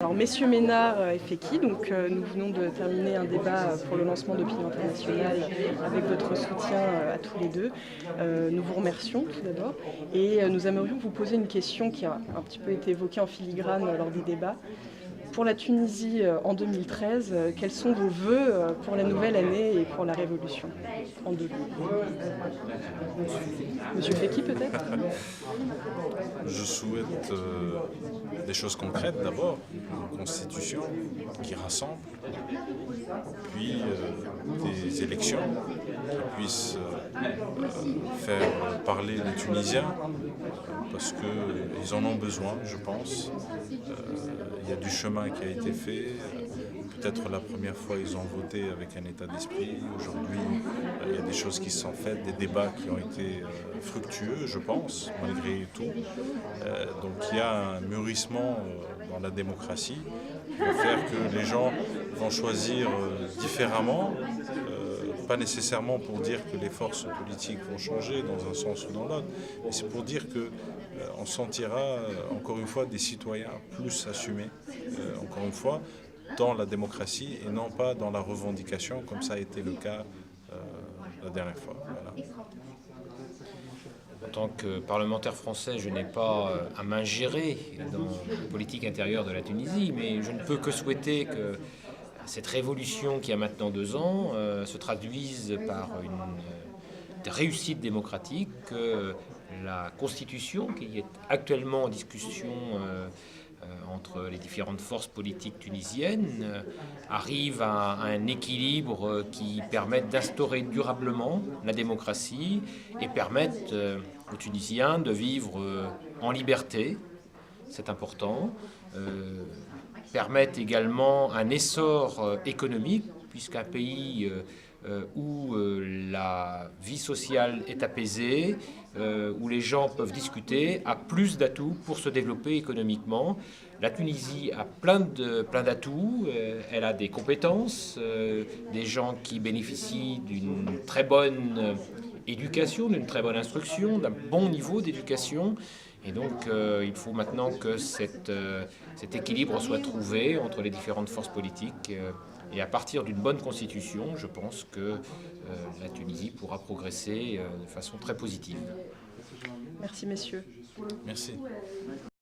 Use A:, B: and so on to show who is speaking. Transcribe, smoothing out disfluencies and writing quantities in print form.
A: Alors, messieurs Ménard et Fekki, donc nous venons de terminer un débat pour le lancement d'Opinion Internationale avec votre soutien à tous les deux. Nous vous remercions tout d'abord et nous aimerions vous poser une question qui a un petit peu été évoquée en filigrane lors des débats. Pour la Tunisie en 2013, quels sont vos vœux pour la nouvelle année et pour la révolution en 2000? Monsieur Fekki peut-être?
B: Je souhaite des choses concrètes d'abord, une constitution qui rassemble, puis des élections qui puissent faire parler les Tunisiens, parce qu'ils en ont besoin, je pense. Il y a du chemin qui a été fait. Peut-être la première fois, ils ont voté avec un état d'esprit. Aujourd'hui, il y a des choses qui se sont faites, des débats qui ont été fructueux, je pense, malgré tout. Donc il y a un mûrissement dans la démocratie qui va faire que les gens vont choisir différemment, pas nécessairement pour dire que les forces politiques vont changer dans un sens ou dans l'autre, mais c'est pour dire qu'on sentira encore une fois des citoyens plus assumés, encore une fois, dans la démocratie et non pas dans la revendication comme ça a été le cas la dernière fois. Voilà.
C: En tant que parlementaire français, je n'ai pas à m'ingérer dans la politique intérieure de la Tunisie, mais je ne peux que souhaiter que cette révolution qui a maintenant 2 ans se traduise par une réussite démocratique, que la Constitution qui est actuellement en discussion entre les différentes forces politiques tunisiennes arrive à un équilibre qui permette d'instaurer durablement la démocratie et permette aux Tunisiens de vivre en liberté, c'est important, permettent également un essor économique, puisqu'un pays où la vie sociale est apaisée, où les gens peuvent discuter, a plus d'atouts pour se développer économiquement. La Tunisie a plein d'atouts, elle a des compétences, des gens qui bénéficient d'une très bonne éducation, d'une très bonne instruction, d'un bon niveau d'éducation. Et donc il faut maintenant que cet équilibre soit trouvé entre les différentes forces politiques. Et à partir d'une bonne constitution, je pense que la Tunisie pourra progresser de façon très positive.
A: Merci messieurs.
B: Merci.